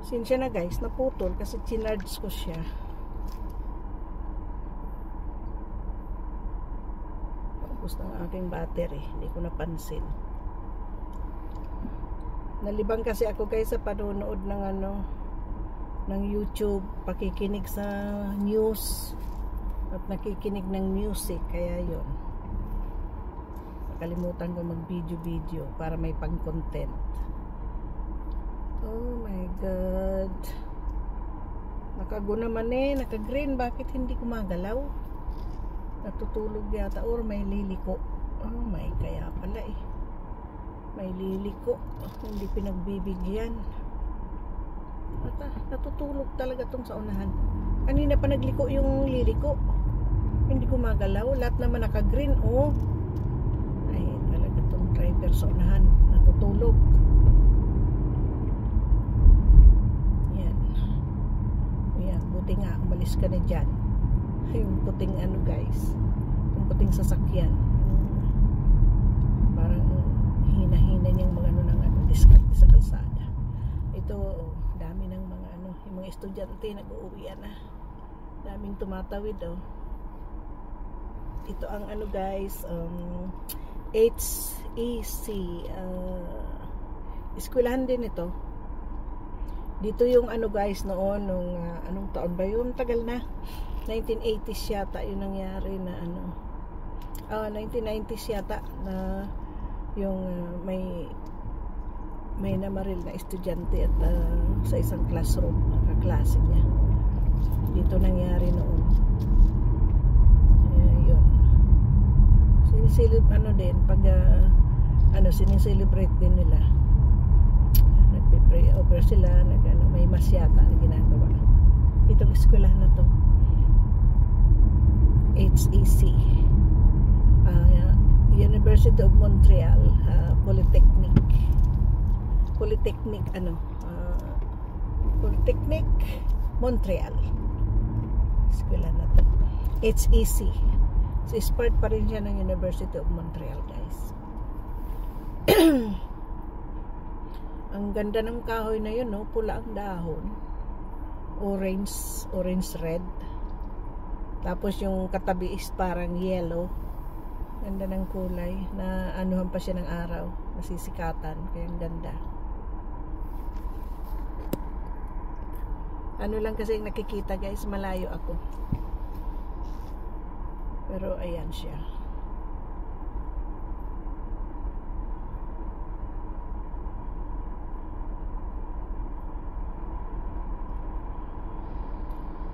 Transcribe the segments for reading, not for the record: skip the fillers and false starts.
Sinsya na guys, naputol kasi chinarge ko siya. Tapos ng aking battery, hindi ko napansin. Nalibang kasi ako guys sa panonood ng ng YouTube, pakikinig sa news at nakikinig ng music, kaya yon. Nakalimutan ko mag video para may pang content. Oh my god, nakago naman naka-green, bakit hindi gumagalaw? Natutulog yata or may liliko. Oh my, kaya pala may liliko, hindi pinagbibigyan. Natutulog talaga tong sa unahan. Kanina pa nagliko yung liliko, hindi gumagalaw, lahat naman naka-green. Oh ay talaga tong driver sa unahan, natutulog. Yan, buti nga umalis ka na dyan. Yung puting guys, yung puting sasakyan, parang hina-hina niyang mga diskarte sa kalsada. Ito dami ng mga yung mga estudyante nag-uuwian na, daming tumatawid. Ito ang guys, HEC eskwelahan din ito. Dito yung guys noon nung anong taon ba yun, tagal na, 1980s yata yung nangyari na 1990s yata na yung may namaril na estudyante at sa isang classroom, kaklase niya. Dito nangyari noon. Yun. Din pag sinicelebrate din nila. Nagpe-pray over sila, may mas yata na ginagawa. Itong eskwelahan na to, HEC, University of Montreal, Polytechnic Montreal, eskwelahan na to, HEC. So is part pa rin siya ng University of Montreal guys. Ang ganda ng kahoy na yun, pula ang dahon, orange red, tapos yung katabi is parang yellow. Ganda ng kulay, na anuhan pa siya ng araw, nasisikatan, kaya ang ganda. Lang kasi yung nakikita guys, malayo ako, pero ayan siya.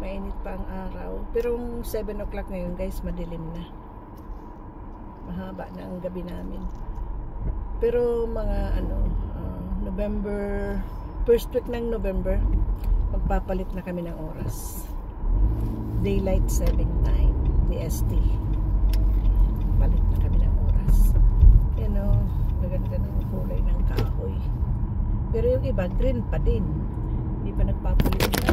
Mainit pa ang araw, pero 7 o'clock ngayon guys, madilim na, mahaba na ang gabi namin. Pero mga November, first week ng November, magpapalit na kami ng oras, daylight saving time, DST. Palit na kami ng oras. Maganda ng kulay ng kahoy, pero yung iba green pa din, hindi pa nagpapalit na.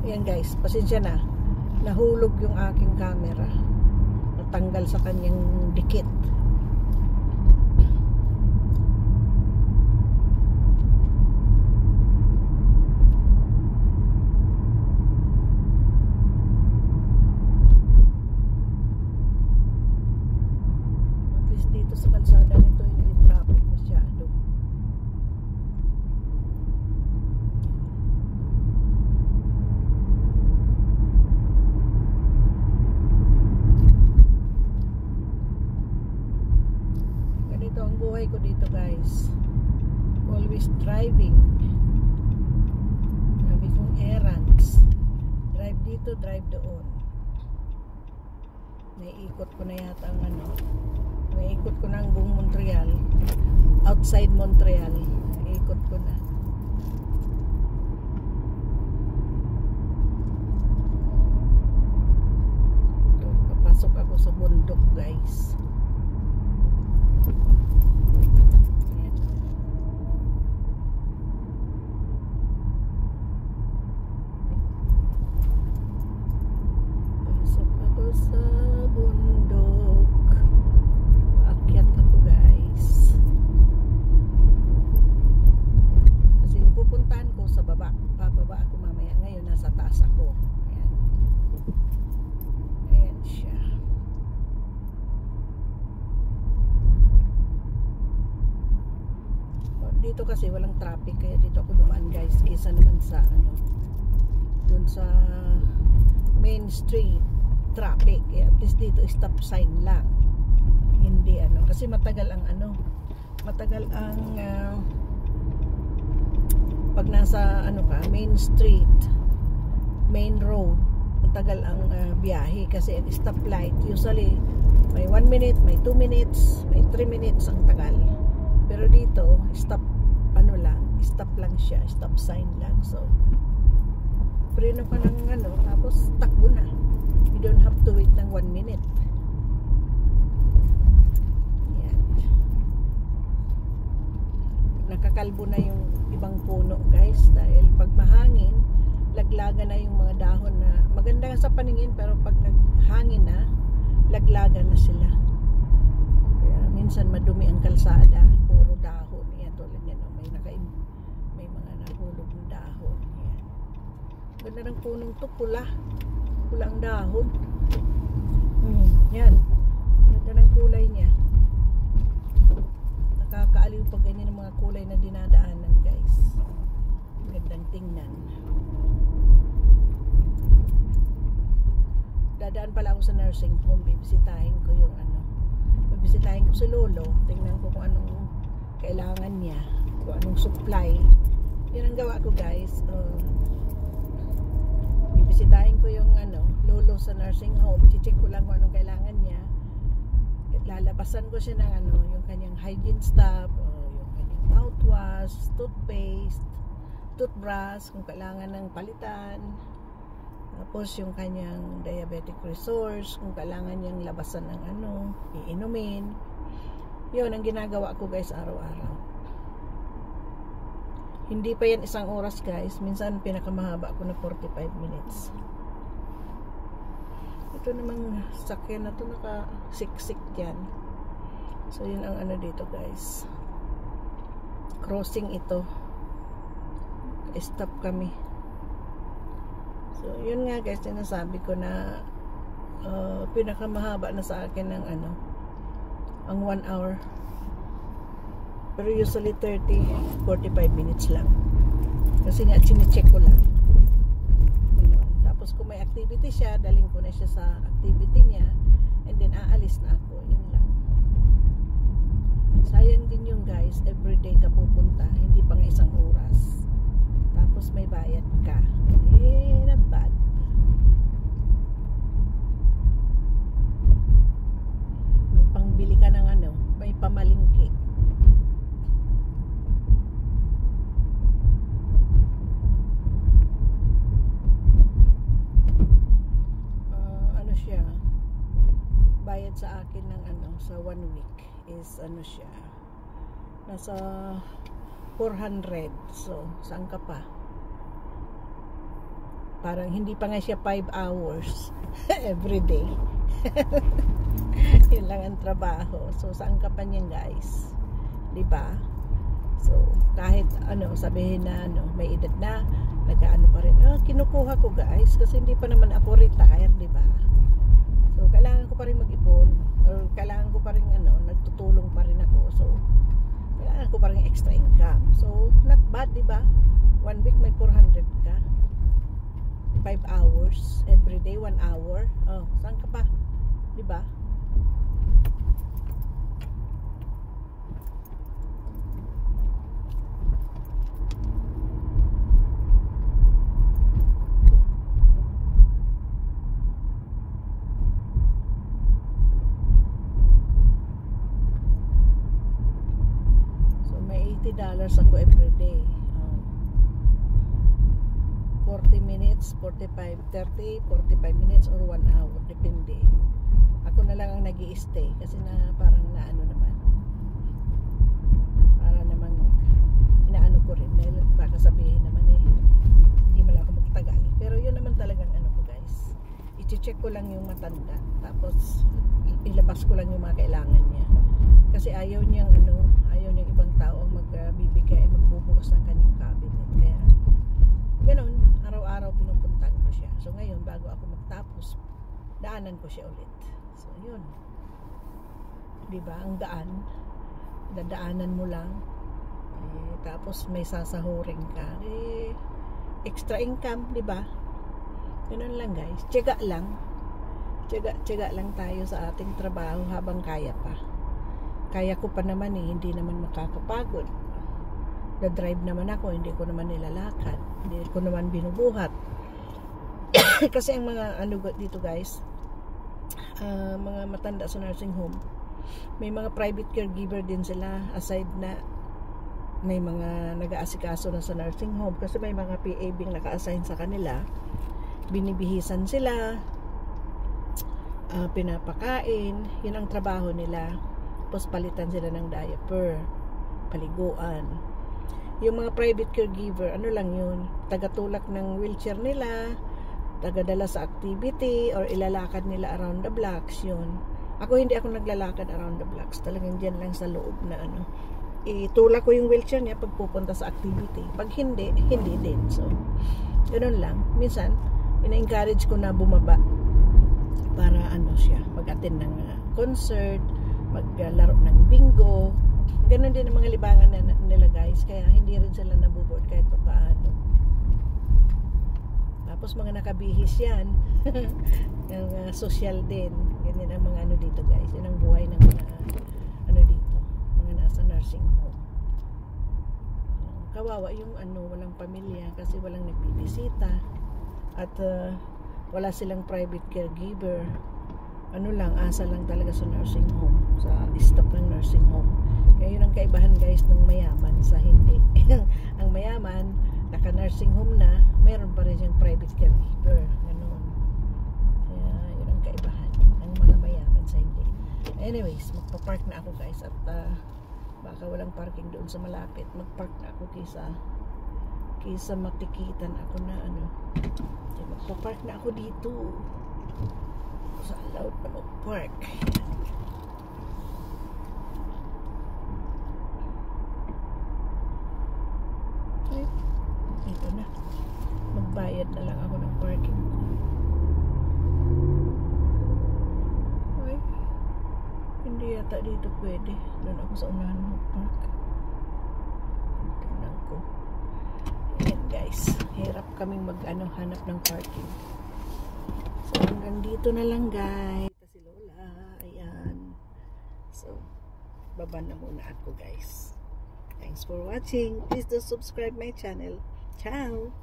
Ayan guys, pasensya na, nahulog yung aking camera, natanggal sa kanyang dikit. At least dito sa kalsada nito hindi traffic masyado. Buhay ko dito guys, always driving. Sabi kong errands, drive dito, drive doon. Naiikot ko na yata ang naiikot ko na ang buong Montreal, outside Montreal, naiikot ko na. Ito, papasok ako sa bundok guys. Sa bundok, paakyat ako guys, kasi yung dito kasi walang traffic, kaya dito ako dumaan guys, kaysa naman sa ano, dun sa main street traffic. At least dito stop sign lang, hindi ano, kasi matagal ang ano, matagal ang pag nasa ano ka, main street, main road, matagal ang biyahe kasi ang stoplight usually may 1 minute, may 2 minutes, may 3 minutes ang tagal. Pero dito stop ano lang, stop lang siya, stop sign lang. So preno ka ng ano, tapos takbo na, you don't have to wait ng 1 minute. Yan, nakakalbo na yung ibang puno guys, dahil pag mahangin laglagan na yung mga dahon na maganda sa paningin, pero pag naghangin na laglagan na sila. Kaya minsan madumi ang kalsada, puro dahon. Yan, tulad yan, may mga nahulog ng dahon. Yan. Ganda ng punong to, pula ang dahon. Yan, ganda ng kulay niya. Nakakaaliw pag ganyan ng mga kulay na dinadaanan guys. Gandang tingnan. Dadaan pala ako sa nursing home, bibisitahin ko yung ano, bibisitahin ko si lolo, tingnan ko kung anong kailangan niya, kung anong supply. Yan ang gawa ko guys. Bibisitahin ko yung ano, lolo sa nursing home, check ko lang kung anong kailangan niya. At lalabasan ko siya ng ano, yung kanyang hygiene stuff, yung kanyang mouthwash, toothpaste, toothbrush kung kailangan ng palitan. Tapos yung kanyang diabetic resource, kung kailangan niyang labasan ng ano, iinumin. Yun ang ginagawa ko guys araw-araw. Hindi pa yan 1 oras guys. Minsan pinakamahaba ko na 45 minutes. Ito namang sakyan na to, nakasiksik dyan. So yun ang ano dito guys. Crossing ito. Stop kami. So, yun nga guys, sinasabi ko na pinakamahaba na sa akin ng ano, ang 1 hour. Pero usually 30-45 minutes lang. Kasi nga, chine-check ko lang. Tapos kung may activity siya, daling ko na siya sa activity niya, and then aalis na ako. Yun lang. Sayang din yung guys, everyday ka pupunta, hindi pa nga 1 oras. Tapos may bayad ka. Not bad. May pangbili ka ng ano, may pamalingki. Ano siya? Bayad sa akin ng ano, sa 1 week is ano siya, nasa 400. So, saan ka pa? Parang hindi pa nga siya 5 hours every day. Yun lang ang trabaho. So, saan ka pa niyan guys? Diba? So, kahit ano, sabihin na ano, may edad na, nag-ano pa rin. Kinukuha ko guys, kasi hindi pa naman ako retired, diba? So, kailangan ko pa rin mag-ipon. Or kailangan ko pa rin ano, nagtutulong pa rin ako. So, kailangan ko pa rin extra income. So, not bad, diba? 1 week may 400 ka. 5 hours. Every day, 1 hour. Oh, saan ka pa? Diba? So, may $80 ako every day. 40 minutes, 45, 30, 45 minutes or 1 hour, depende. Ako na lang ang nag-i-stay kasi na parang naano naman. Para namang inaano ko rin dahil baka sabihin naman hindi man ako magtagal. Pero yun naman talagang ano ko guys. I-check ko lang yung matanda, tapos ilabas ko lang yung mga kailangan niya. Kasi ayaw niyang ibang tao ang magbibigay, magbubukas ng kanyang cabinet. Kaya ganoon, araw-araw pinupuntahan ko siya. So ngayon, bago ako magtapos, daanan ko siya ulit. So yun. Diba, ang daan, dadaanan mo lang. tapos may sasahuring ka, eh, extra income, di ba? Ganun lang guys, tiyaga lang, tiyaga lang tayo sa ating trabaho habang kaya pa. Kaya ko pa naman eh, hindi naman makakapagod. Na-drive naman ako, hindi ko naman nilalakad, hindi ko naman binubuhat. Kasi ang mga ano dito guys, mga matanda sa nursing home, may mga private caregiver din sila, aside na may mga nag-aasikaso na sa nursing home, kasi may mga PA bing naka-assign sa kanila, binibihisan sila, pinapakain, yun ang trabaho nila. Tapos palitan sila ng diaper, paliguan. Yung mga private caregiver, ano lang yun, tagatulak ng wheelchair nila, tagadala sa activity, or ilalakad nila around the blocks, yun. Ako hindi ako naglalakad around the blocks, talagang dyan lang sa loob na ano, itulak ko yung wheelchair niya pag pupunta sa activity. Pag hindi, hindi din. So, ganun lang. Minsan, ina-encourage ko na bumaba para ano siya, mag-attend ng concert, maglaro ng bingo. Ganun din ang mga libangan nila guys, kaya hindi rin sila nabuboard kahit pa paano. Tapos mga nakabihis yan ng social din, ganyan ang mga ano dito guys, yun ang buhay ng mga ano dito, mga nasa nursing home. Kawawa yung ano, walang pamilya kasi walang nagbibisita at wala silang private caregiver. Ano lang, asa lang talaga sa nursing home, sa staff ng nursing home. Kaya yun ang kaibahan guys ng mayaman sa hindi. Ang mayaman, naka-nursing home na, meron pa rin siyang private caregiver. Ganun. Kaya yun ang kaibahan ng mga mayaman sa hindi. Anyways, magpa-park na ako guys at baka walang parking doon sa malapit. Mag-park na ako kaysa matikitan ako na ano. Kaya magpa-park na ako dito. Sa allowed na mag-park. Ay, ito na. Magbayad na lang ako ng parking. Ay, hindi yata dito pwede. Doon ako sa unahan mag-park. Tingnan ko. Ayan guys, hirap kaming hanap ng parking. So, hanggang dito na lang guys. Si Lola, ayan. So, baba na muna ako guys. Thanks for watching. Please do subscribe my channel. Ciao!